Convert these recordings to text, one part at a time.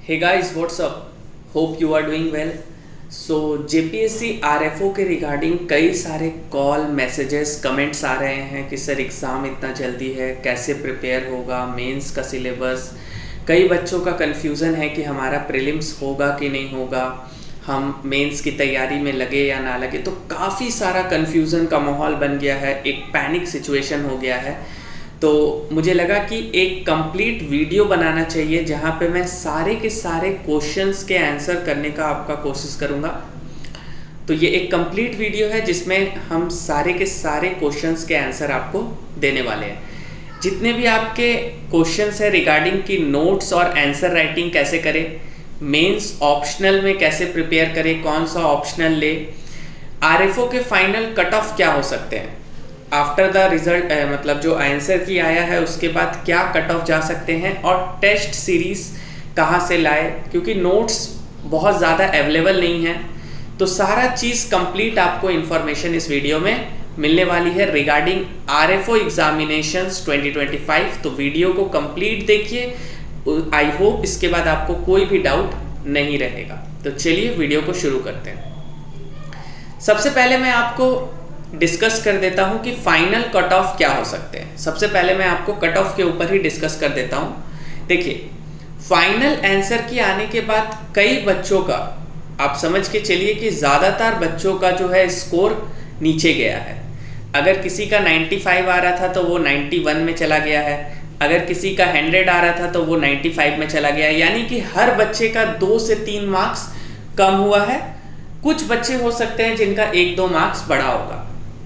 Hey guys, what's up? Hope you are doing well. So JPSC RFO के regarding कई सारे call messages comments आ रहे हैं कि सर एग्ज़ाम इतना जल्दी है, कैसे प्रिपेयर होगा, मेंस का सिलेबस। कई बच्चों का कन्फ्यूज़न है कि हमारा प्रीलिम्स होगा कि नहीं होगा, हम मेंस की तैयारी में लगे या ना लगे। तो काफ़ी सारा कन्फ्यूज़न का माहौल बन गया है, एक पैनिक सिचुएशन हो गया है। तो मुझे लगा कि एक कंप्लीट वीडियो बनाना चाहिए जहाँ पे मैं सारे के सारे क्वेश्चंस के आंसर करने का आपका कोशिश करूँगा। तो ये एक कंप्लीट वीडियो है जिसमें हम सारे के सारे क्वेश्चंस के आंसर आपको देने वाले हैं। जितने भी आपके क्वेश्चंस हैं रिगार्डिंग की नोट्स और आंसर राइटिंग कैसे करें, मेंस ऑप्शनल में कैसे प्रिपेयर करें, कौन सा ऑप्शनल ले, आरएफओ के फाइनल कट ऑफ क्या हो सकते हैं, आफ्टर द रिजल्ट मतलब जो आंसर की आया है उसके बाद क्या कट ऑफ जा सकते हैं, और टेस्ट सीरीज कहाँ से लाए, क्योंकि नोट्स बहुत ज़्यादा अवेलेबल नहीं है। तो सारा चीज़ कंप्लीट आपको इन्फॉर्मेशन इस वीडियो में मिलने वाली है रिगार्डिंग आरएफओ एग्जामिनेशंस 2025। तो वीडियो को कंप्लीट देखिए, आई होप इसके बाद आपको कोई भी डाउट नहीं रहेगा। तो चलिए वीडियो को शुरू करते हैं। सबसे पहले मैं आपको डिस्कस कर देता हूं कि फाइनल कट ऑफ क्या हो सकते हैं। सबसे पहले मैं आपको कट ऑफ के ऊपर ही डिस्कस कर देता हूं। देखिए, फाइनल आंसर की आने के बाद कई बच्चों का, आप समझ के चलिए कि ज़्यादातर बच्चों का जो है स्कोर नीचे गया है। अगर किसी का 95 आ रहा था तो वो 91 में चला गया है, अगर किसी का 100 आ रहा था तो वो 95 में चला गया है। यानी कि हर बच्चे का 2 से 3 मार्क्स कम हुआ है। कुछ बच्चे हो सकते हैं जिनका 1-2 मार्क्स बढ़ा होगा,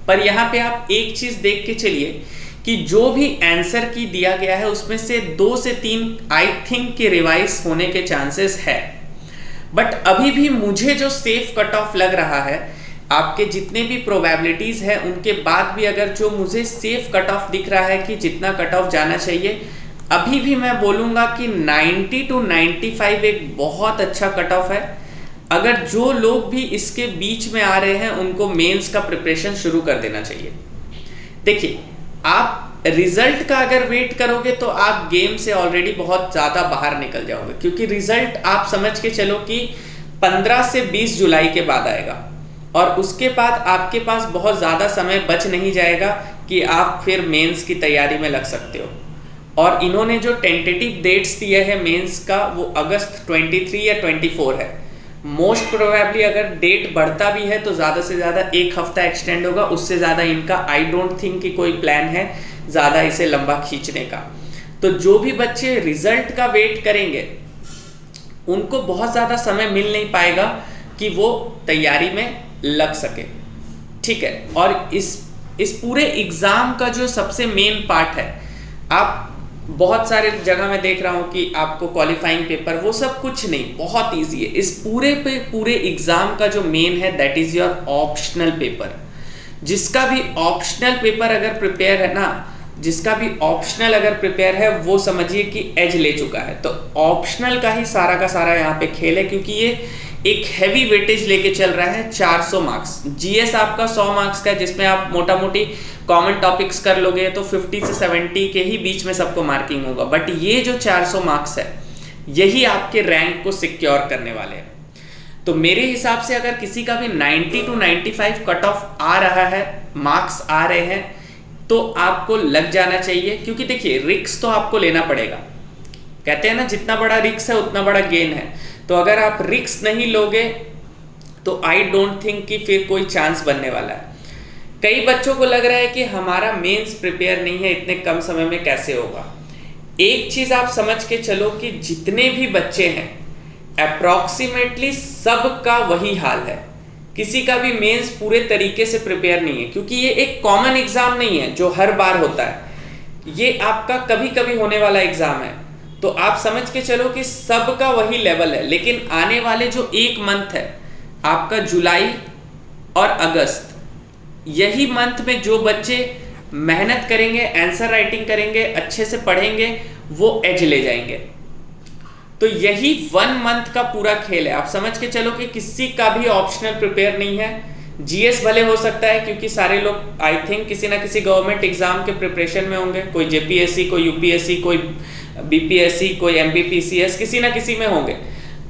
पर यहाँ पे आप एक चीज देख के चलिए कि जो भी आंसर की दिया गया है उसमें से 2 से 3 आई थिंक के रिवाइज होने के चांसेस है। बट अभी भी मुझे जो सेफ कट ऑफ लग रहा है, आपके जितने भी प्रोबेबिलिटीज है उनके बाद भी अगर जो मुझे सेफ कट ऑफ दिख रहा है कि जितना कट ऑफ जाना चाहिए, अभी भी मैं बोलूंगा कि 90 to 95 एक बहुत अच्छा कट ऑफ है। अगर जो लोग भी इसके बीच में आ रहे हैं उनको मेंस का प्रिपरेशन शुरू कर देना चाहिए। देखिए, आप रिजल्ट का अगर वेट करोगे तो आप गेम से ऑलरेडी बहुत ज़्यादा बाहर निकल जाओगे, क्योंकि रिजल्ट आप समझ के चलो कि 15 से 20 जुलाई के बाद आएगा, और उसके बाद आपके पास बहुत ज़्यादा समय बच नहीं जाएगा कि आप फिर मेंस की तैयारी में लग सकते हो। और इन्होंने जो टेंटेटिव डेट्स दिए हैं मेंस का, वो अगस्त 23 या 24 है। मोस्ट प्रोबेबली अगर डेट बढ़ता भी है तो ज़्यादा से ज़्यादा 1 हफ्ता एक्सटेंड होगा, उससे ज़्यादा इनका आई डोंट थिंक कि कोई प्लान है ज़्यादा इसे लंबा खींचने का। तो जो भी बच्चे रिजल्ट का वेट करेंगे उनको बहुत ज़्यादा समय मिल नहीं पाएगा कि वो तैयारी में लग सके, ठीक है। और इस पूरे एग्ज़ाम का जो सबसे मेन पार्ट है, आप बहुत सारे जगह मैं देख रहा हूं कि आपको क्वालिफाइंग पेपर, वो सब कुछ नहीं, बहुत इजी है। इस पूरे एग्जाम का जो मेन है that is your optional paper. जिसका भी ऑप्शनल पेपर अगर प्रिपेयर है ना, जिसका भी ऑप्शनल अगर प्रिपेयर है वो समझिए कि एज ले चुका है। तो ऑप्शनल का ही सारा का सारा यहाँ पे खेल है, क्योंकि ये एक हैवी वेटेज लेके चल रहा है। 400 मार्क्स, जीएस आपका 100 मार्क्स का, जिसमें आप मोटा मोटी कॉमन टॉपिक्स कर लोगे तो 50 से 70 के ही बीच में सबको मार्किंग होगा। बट ये जो 400 मार्क्स है, यही आपके रैंक को सिक्योर करने वाले हैं। तो मेरे हिसाब से अगर किसी का भी 90 to 95 कट ऑफ आ रहा है, मार्क्स आ रहे हैं, तो आपको लग जाना चाहिए। क्योंकि देखिए, रिस्क तो आपको लेना पड़ेगा। कहते हैं ना, जितना बड़ा रिस्क है उतना बड़ा गेन है। तो अगर आप रिस्क नहीं लोगे तो आई डोंट थिंक कि फिर कोई चांस बनने वाला है। कई बच्चों को लग रहा है कि हमारा मेंस प्रिपेयर नहीं है, इतने कम समय में कैसे होगा। एक चीज आप समझ के चलो कि जितने भी बच्चे हैं अप्रॉक्सीमेटली सबका वही हाल है। किसी का भी मेंस पूरे तरीके से प्रिपेयर नहीं है, क्योंकि ये एक कॉमन एग्जाम नहीं है जो हर बार होता है। ये आपका कभी कभी होने वाला एग्जाम है। तो आप समझ के चलो कि सबका वही लेवल है। लेकिन आने वाले जो 1 मंथ है आपका, जुलाई और अगस्त, यही मंथ में जो बच्चे मेहनत करेंगे, आंसर राइटिंग करेंगे, अच्छे से पढ़ेंगे, वो एज ले जाएंगे। तो यही 1 मंथ का पूरा खेल है। आप समझ के चलो कि किसी का भी ऑप्शनल प्रिपेयर नहीं है। जीएस भले हो सकता है, क्योंकि सारे लोग आई थिंक किसी ना किसी गवर्नमेंट एग्जाम के प्रिपरेशन में होंगे। कोई जेपीएससी, कोई यूपीएससी, कोई बीपीएससी, कोई एमपीपीसीएस, किसी ना किसी में होंगे।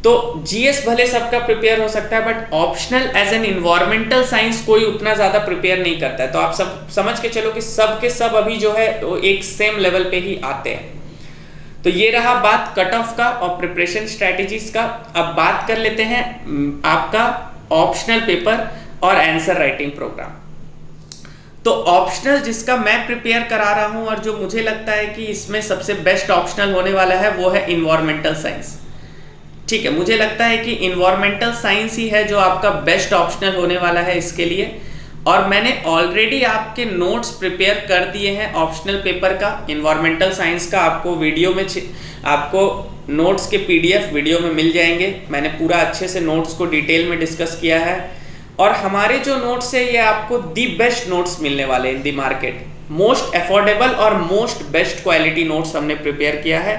तो जीएस भले सबका प्रिपेयर हो सकता है, but optional as an environmental science कोई उतना ज्यादा प्रिपेयर नहीं करता है। तो आप सब समझ के चलो कि सब के सब अभी जो है वो एक सेम लेवल पे ही आते हैं। तो ये रहा बात कट ऑफ का और प्रिपरेशन स्ट्रेटेजीज का। अब बात कर लेते हैं आपका ऑप्शनल पेपर और आंसर राइटिंग प्रोग्राम। तो ऑप्शनल जिसका मैं प्रिपेयर करा रहा हूं और जो मुझे लगता है कि इसमें सबसे बेस्ट ऑप्शनल होने वाला है वो है इन्वायरमेंटल साइंस। ठीक है, मुझे लगता है कि इन्वायरमेंटल साइंस ही है जो आपका बेस्ट ऑप्शनल होने वाला है इसके लिए। और मैंने ऑलरेडी आपके नोट्स प्रिपेयर कर दिए हैं ऑप्शनल पेपर का, इन्वायरमेंटल साइंस का। आपको वीडियो में आपको नोट्स के पीडीएफ वीडियो में मिल जाएंगे। मैंने पूरा अच्छे से नोट्स को डिटेल में डिस्कस किया है। और हमारे जो नोट्स है ये आपको दी बेस्ट नोट्स मिलने वाले इन दी मार्केट, मोस्ट अफोर्डेबल और मोस्ट बेस्ट क्वालिटी नोट्स हमने प्रिपेयर किया है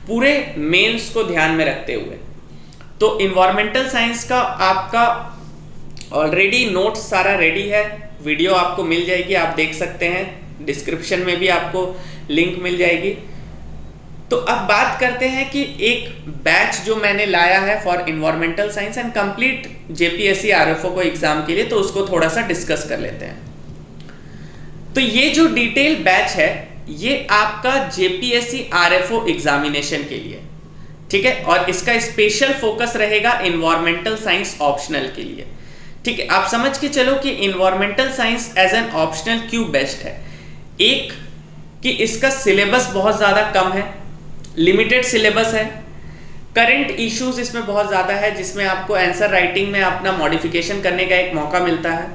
पूरे मेंस को ध्यान में रखते हुए। तो इन्वायरमेंटल साइंस का आपका ऑलरेडी नोट्स सारा रेडी है, वीडियो आपको मिल जाएगी, आप देख सकते हैं, डिस्क्रिप्शन में भी आपको लिंक मिल जाएगी। तो अब बात करते हैं कि एक बैच जो मैंने लाया है for environmental science and complete JPSC RFO को एग्जाम के लिए, तो उसको थोड़ा सा डिस्कस कर लेते हैं। तो ये जो डिटेल बैच है ये आपका जेपीएससी आरएफओ एग्जामिनेशन के लिए, ठीक है, और इसका स्पेशल फोकस रहेगा इन्वायरमेंटल साइंस ऑप्शनल के लिए। ठीक है, आप समझ के चलो कि environmental science as an optional क्यों बेस्ट है। एक कि इसका सिलेबस बहुत ज्यादा कम है, लिमिटेड सिलेबस है, करंट इश्यूज इसमें बहुत ज्यादा है जिसमें आपको आंसर राइटिंग में अपना मॉडिफिकेशन करने का एक मौका मिलता है।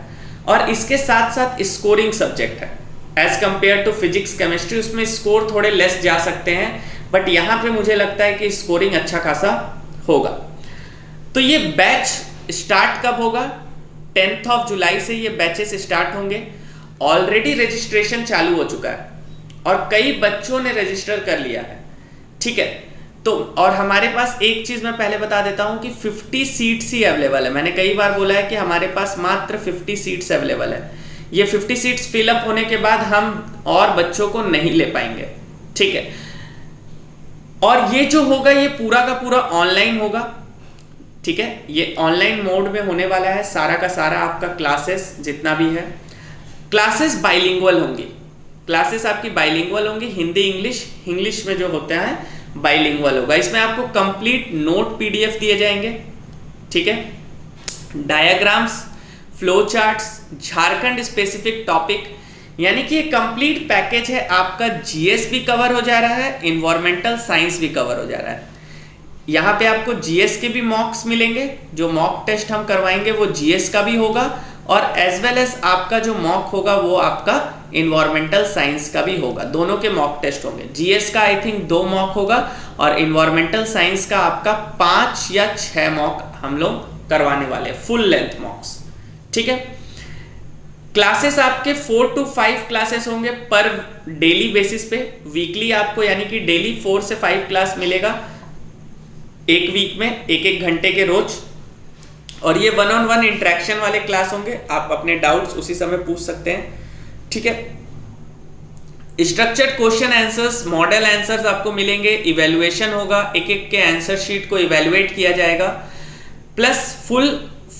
और इसके साथ साथ स्कोरिंग सब्जेक्ट है as compare to physics chemistry, उसमें स्कोर थोड़े लेस जा सकते हैं, बट यहां पे मुझे लगता है कि स्कोरिंग अच्छा खासा होगा। तो ये बैच स्टार्ट कब होगा? 10th ऑफ जुलाई से ये बैचेस स्टार्ट होंगे। ऑलरेडी रजिस्ट्रेशन चालू हो चुका है और कई बच्चों ने रजिस्टर कर लिया है। ठीक है, तो और हमारे पास एक चीज मैं पहले बता देता हूं कि 50 सीट्स ही अवेलेबल है। मैंने कई बार बोला है कि हमारे पास मात्र 50 सीट्स अवेलेबल है। ये 50 सीट्स फिलअप होने के बाद हम और बच्चों को नहीं ले पाएंगे। ठीक है, और ये जो होगा ये पूरा का पूरा ऑनलाइन होगा। ठीक है, ये ऑनलाइन मोड में होने वाला है सारा का सारा आपका क्लासेस जितना भी है। क्लासेस बाइलिंगुअल होंगी, क्लासेस आपकी बाइलिंगुअल होंगी, हिंदी इंग्लिश, इंग्लिश में जो होता है बाइलिंगुअल होगा। इसमें आपको कंप्लीट नोट पीडीएफ दिए जाएंगे। ठीक है, diagrams, flow charts, Jharkhand specific topic, यानी कि ये कंप्लीट पैकेज है। आपका जीएस भी कवर हो जा रहा है, इन्वायरमेंटल साइंस भी कवर हो जा रहा है। यहाँ पे आपको जीएस के भी मॉक्स मिलेंगे, जो मॉक टेस्ट हम करवाएंगे वो जीएस का भी होगा, और एज वेल एज आपका जो मॉक होगा वो आपका इन्वायरमेंटल साइंस का भी होगा। दोनों के मॉक टेस्ट होंगे। जीएस का आई थिंक 2 मॉक होगा और इन्वायरमेंटल साइंस का आपका 5 या 6 मॉक हम लोग करवाने वाले हैं, फुल लेंथ मॉक्स। ठीक है, क्लासेस आपके 4 to 5 क्लासेस होंगे पर डेली बेसिस पे। वीकली आपको यानी कि डेली 4 से 5 क्लास मिलेगा एक वीक में, 1-1 घंटे के रोज। और ये 1-on-1 इंटरेक्शन वाले क्लास होंगे, आप अपने डाउट्स उसी समय पूछ सकते हैं। ठीक है, structured question answers, model answers आपको मिलेंगे, इवेल्युएशन होगा, एक-एक के आंसर शीट को इवेल्युएट किया जाएगा, प्लस फुल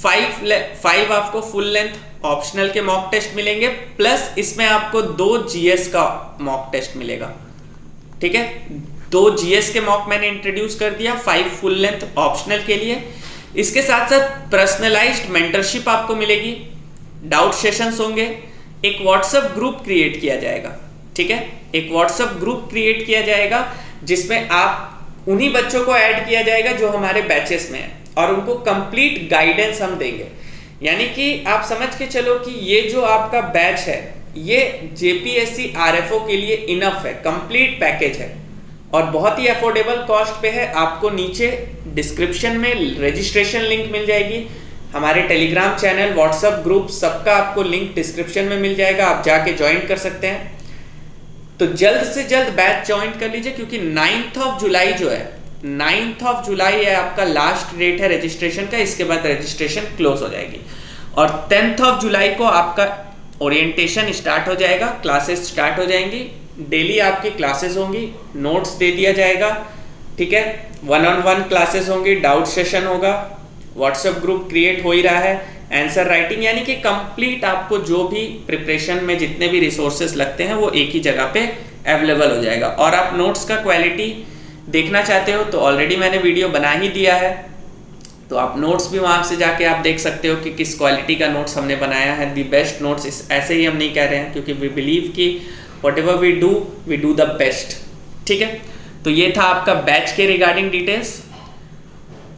5 आपको फुल लेंथ ऑप्शनल के मॉक टेस्ट मिलेंगे, प्लस इसमें आपको 2 जीएस का मॉक टेस्ट मिलेगा। ठीक है, 2 जीएस के मॉक मैंने इंट्रोड्यूस कर दिया, 5 फुल लेंथ ऑप्शनल के लिए। इसके साथ साथ पर्सनलाइज्ड मेंटरशिप आपको मिलेगी, डाउट सेशंस होंगे, एक व्हाट्सएप ग्रुप क्रिएट किया जाएगा। ठीक है, एक व्हाट्सएप ग्रुप क्रिएट किया जाएगा जिसमें आप उन्हीं बच्चों को ऐड किया जाएगा जो हमारे बैचेस में है, और उनको कंप्लीट गाइडेंस हम देंगे। यानी कि आप समझ के चलो कि ये जो आपका बैच है ये जेपीएससी आरएफओ के लिए इनफ है, कंप्लीट पैकेज है और बहुत ही अफोर्डेबल कॉस्ट पे है। आपको नीचे डिस्क्रिप्शन में रजिस्ट्रेशन लिंक मिल जाएगी, हमारे टेलीग्राम चैनल, व्हाट्सएप ग्रुप, सबका आपको लिंक डिस्क्रिप्शन में मिल जाएगा, आप जाके ज्वाइन कर सकते हैं। तो जल्द से जल्द बैच ज्वाइन कर लीजिए, क्योंकि 9th ऑफ जुलाई जो है, 9th ऑफ जुलाई है आपका लास्ट डेट है रजिस्ट्रेशन का। इसके बाद रजिस्ट्रेशन क्लोज हो जाएगी और 10th ऑफ जुलाई को आपका ओरिएंटेशन स्टार्ट हो जाएगा, क्लासेस स्टार्ट हो जाएंगी डेली आपकी क्लासेस होंगी, नोट्स दे दिया जाएगा, ठीक है। 1-on-1 क्लासेस होंगी, डाउट सेशन होगा, व्हाट्सएप ग्रुप क्रिएट हो ही रहा है, आंसर राइटिंग, यानी कि कंप्लीट आपको जो भी प्रिपरेशन में जितने भी रिसोर्सेस लगते हैं वो एक ही जगह पे अवेलेबल हो जाएगा। और आप नोट्स का क्वालिटी देखना चाहते हो तो ऑलरेडी मैंने वीडियो बना ही दिया है, तो आप नोट्स भी वहाँ से जाके आप देख सकते हो कि किस क्वालिटी का नोट्स हमने बनाया है। दी बेस्ट नोट्स, ऐसे ही हम नहीं कह रहे हैं, क्योंकि वी बिलीव कि whatever we do the best, ठीक है। तो ये था आपका बैच के रिगार्डिंग डिटेल्स।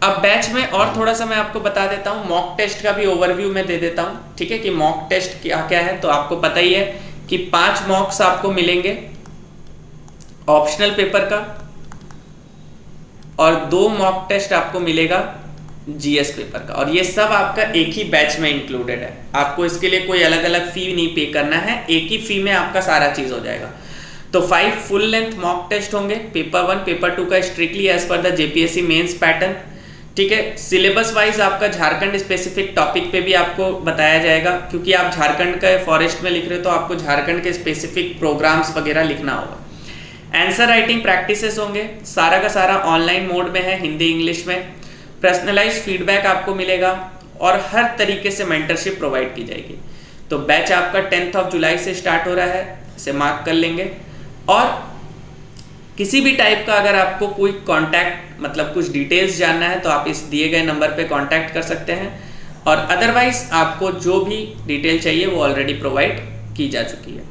अब बैच में और थोड़ा सा मैं आपको बता देता हूँ, मॉक टेस्ट का भी ओवरव्यू मैं दे देता हूँ, ठीक है, कि मॉक टेस्ट क्या क्या है। तो आपको पता ही है कि 5 मॉक्स आपको मिलेंगे ऑप्शनल पेपर का, और 2 मॉक टेस्ट आपको मिलेगा जीएस पेपर का, और ये सब आपका एक ही बैच में इंक्लूडेड है। आपको इसके लिए कोई अलग अलग फी नहीं पे करना है, एक ही फी में आपका सारा चीज हो जाएगा। तो 5 फुल लेंथ मॉक टेस्ट होंगे, पेपर 1 पेपर 2 का strictly as per the JPSC mains pattern, ठीक है। सिलेबस वाइज आपका झारखंड स्पेसिफिक टॉपिक पे भी आपको बताया जाएगा, क्योंकि आप झारखंड का फॉरेस्ट में लिख रहे हो तो आपको झारखंड के स्पेसिफिक प्रोग्राम्स वगैरह लिखना होगा। आंसर राइटिंग प्रैक्टिसेस होंगे, सारा का सारा ऑनलाइन मोड में है, हिंदी इंग्लिश में। पर्सनलाइज फीडबैक आपको मिलेगा और हर तरीके से मेंटरशिप प्रोवाइड की जाएगी। तो बैच आपका 10 जुलाई से स्टार्ट हो रहा है, इसे मार्क कर लेंगे। और किसी भी टाइप का अगर आपको कोई कांटेक्ट, मतलब कुछ डिटेल्स जानना है, तो आप इस दिए गए नंबर पे कांटेक्ट कर सकते हैं, और अदरवाइज आपको जो भी डिटेल चाहिए वो ऑलरेडी प्रोवाइड की जा चुकी है।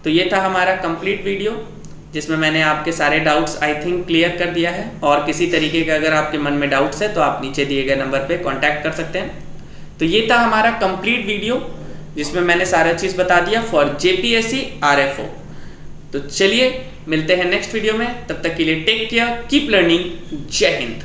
तो ये था हमारा कंप्लीट वीडियो, जिसमें मैंने आपके सारे डाउट्स आई थिंक क्लियर कर दिया है। और किसी तरीके के अगर आपके मन में डाउट्स है तो आप नीचे दिए गए नंबर पे कांटेक्ट कर सकते हैं। तो ये था हमारा कंप्लीट वीडियो, जिसमें मैंने सारा चीज़ बता दिया फॉर जेपीएससी आरएफओ। तो चलिए मिलते हैं नेक्स्ट वीडियो में, तब तक के लिए टेक केयर, कीप लर्निंग, जय हिंद।